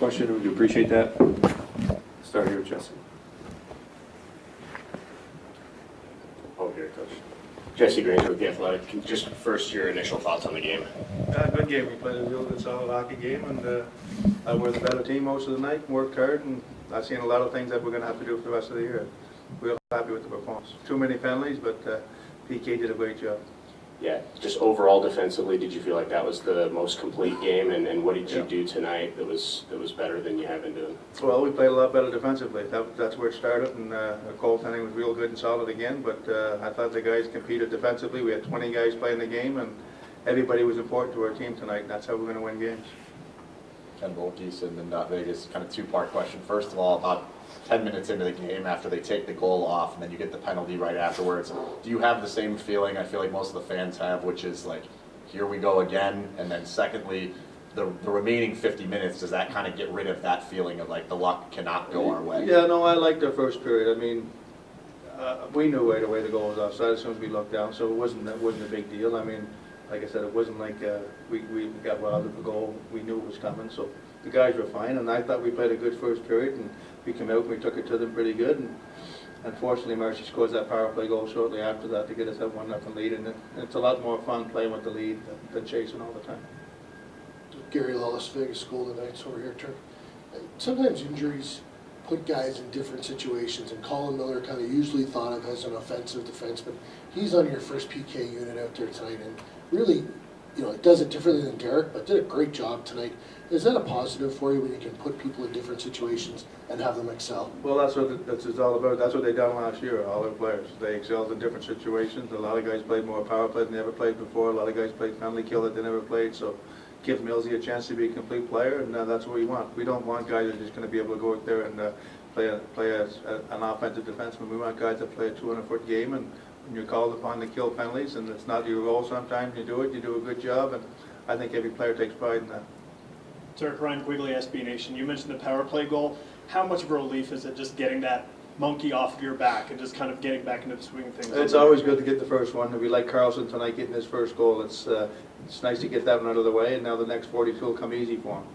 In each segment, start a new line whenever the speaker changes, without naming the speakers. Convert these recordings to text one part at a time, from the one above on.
question. We do appreciate that. Start here with Jesse.
Oh, here, Coach. Jesse Granger with The Athletic. Just first, your initial thoughts on the game.
Good game. We played a real good, solid hockey game, and we're the better team most of the night. Worked hard, and I've seen a lot of things that we're going to have to do for the rest of the year. Real happy with the performance. Too many penalties, but PK did a great job.
Yeah, just overall defensively, did you feel like that was the most complete game? And what did you do tonight that was better than you have been doing?
Well, we played a lot better defensively. That's where it started, and goaltending was real good and solid again. But I thought the guys competed defensively. We had 20 guys playing the game, and everybody was important to our team tonight. And that's how we're going to win games.
Ken Volkeson in Vegas, kind of two-part question. First of all, about 10 minutes into the game, after they take the goal off and then you get the penalty right afterwards, do you have the same feeling I feel like most of the fans have, which is like, here we go again? And then secondly, the remaining 50 minutes, does that kind of get rid of that feeling of like the luck cannot go our way?
Yeah, no, I liked the first period. I mean, we knew right away the goal was offside as soon as we looked down, so it wasn't a big deal. I mean, like I said, it wasn't like we got robbed of a goal. We knew it was coming, so the guys were fine. And I thought we played a good first period, and we came out and we took it to them pretty good. And unfortunately, Marcy scores that power play goal shortly after that to get us that 1-0 lead. And it's a lot more fun playing with the lead than chasing all the time.
Gary Lawless, Vegas Golden Knights over here, Turk. Sometimes injuries put guys in different situations, and Colin Miller kind of usually thought of as an offensive defenseman. He's on your first PK unit out there tonight, and really, you know, it does it differently than Derek, but did a great job tonight. Is that a positive for you when you can put people in different situations and have them excel?
Well, that's what it's all about. That's what they done last year, all our players. They excelled in different situations. A lot of guys played more power play than they ever played before. A lot of guys played penalty kill that they never played. So give Millsy a chance to be a complete player, and that's what we want. We don't want guys that are just going to be able to go out there and play as an offensive defenseman. We want guys that play a 200-foot game, and when you're called upon to kill penalties, and it's not your role sometimes, you do a good job, and I think every player takes pride in that.
Derek, Ryan Quigley, SB Nation. You mentioned the power play goal. How much of a relief is it just getting that monkey off of your back and just kind of getting back into the swing of things?
It's always good to get the first one. We like Carlson tonight getting his first goal. It's nice to get that one out of the way, and now the next 42 will come easy for him.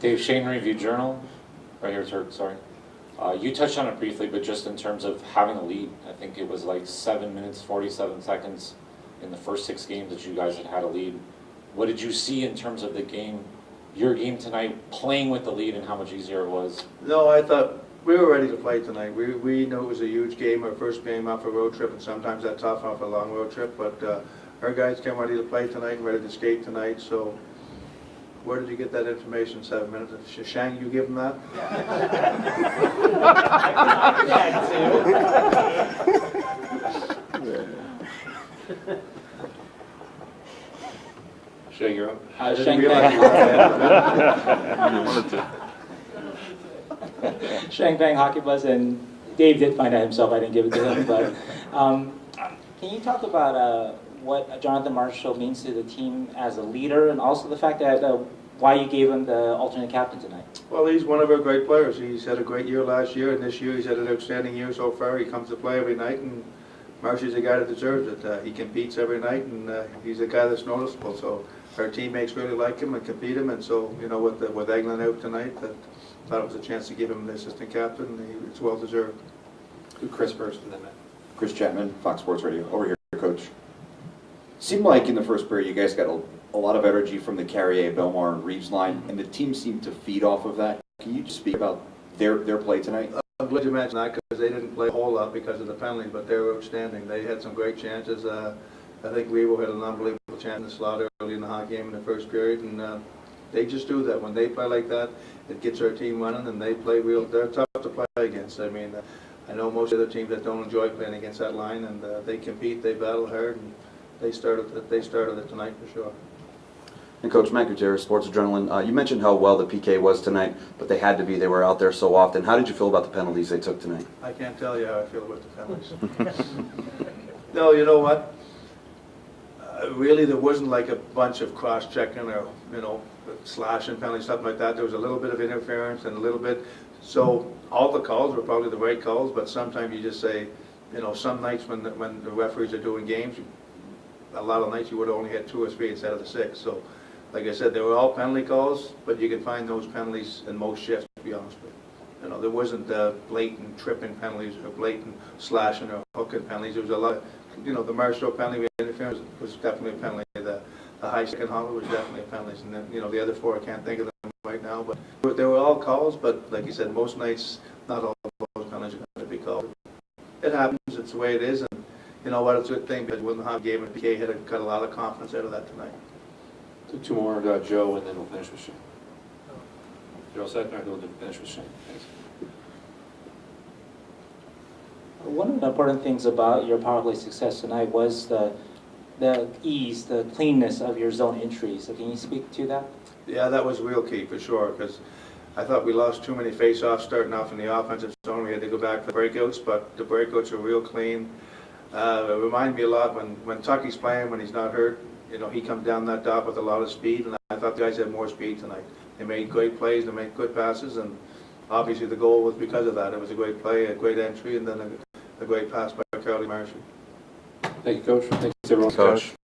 Dave Shane, Review Journal. Right here, Turk, sorry. You touched on it briefly, but just in terms of having a lead, I think it was like 7 minutes, 47 seconds in the first 6 games that you guys had a lead. What did you see in terms of the game, your game tonight, playing with the lead and how much easier it was?
No, I thought we were ready to play tonight. We knew it was a huge game, our first game off a road trip, and sometimes that's tough off a long road trip, but our guys came ready to play tonight and ready to skate tonight, so where did you get that information, 7 minutes? Shang, you give him that?
Shang, you're up.
Shang Bang Hockey Buzz, and Dave did find out himself, I didn't give it to him, but can you talk about what Jonathan Marshall means to the team as a leader, and also the fact that why you gave him the alternate captain tonight?
Well, he's one of our great players. He's had a great year last year, and this year he's had an outstanding year so far. He comes to play every night, and Marshall's a guy that deserves it. He competes every night, and he's a guy that's noticeable. So our teammates really like him and compete him, and so, you know, with Eglin out tonight, that thought it was a chance to give him the assistant captain. It's well deserved.
Chris first, and then Matt.
Chris Chapman, Fox Sports Radio. Over here, Coach. Seemed like in the first period you guys got a lot of energy from the Carrier, Belmar, and Reeves line, and the team seemed to feed off of that. Can you just speak about their play tonight?
I'm glad you mentioned that because they didn't play a whole lot because of the penalties, but they were outstanding. They had some great chances. I think Revo had an unbelievable chance in the slot early in the hockey game in the first period, and they just do that. When they play like that, it gets our team running, and they play real. They're tough to play against. I mean, I know most other teams that don't enjoy playing against that line, and they compete, they battle hard, and they started it tonight for sure.
And Coach Matt Gutierrez, Sports Adrenaline, you mentioned how well the PK was tonight, but they had to be. They were out there so often. How did you feel about the penalties they took tonight?
I can't tell you how I feel about the penalties. No, you know what? Really, there wasn't like a bunch of cross-checking or, you know, slashing penalties, something like that. There was a little bit of interference and a little bit. So all the calls were probably the right calls, but sometimes you just say, you know, some nights when the referees are doing games, a lot of nights you would have only had 2 or 3 instead of the 6. So like I said, they were all penalty calls, but you can find those penalties in most shifts, to be honest with you. You know, there wasn't blatant tripping penalties or blatant slashing or hooking penalties. There was a lot, you know, the Marshall penalty interference was definitely a penalty. The high second hollow was definitely a penalty. And then, you know, the other four, I can't think of them right now, but they were all calls, but like you said, most nights, not all of those penalties are going to be called. It happens, it's the way it is, and you know what, it's a good thing, because we wouldn't have a game, and PK had got a lot of confidence out of that tonight.
Two more, Joe, and then we'll finish with Shane. You're all set? All right, we'll finish with Shane. Thanks.
One of the important things about your power play success tonight was the ease, the cleanness of your zone entries. So can you speak to that?
Yeah, that was real key, for sure, because I thought we lost too many face-offs starting off in the offensive zone. We had to go back for breakouts, but the breakouts are real clean. It reminded me a lot when Tucky's playing, when he's not hurt, you know, he comes down that dot with a lot of speed, and I thought the guys had more speed tonight. They made great plays, they made good passes, and obviously the goal was because of that. It was a great play, a great entry, and then a great pass by Carly Marshall.
Thank you, Coach. Thanks, everyone.
Coach.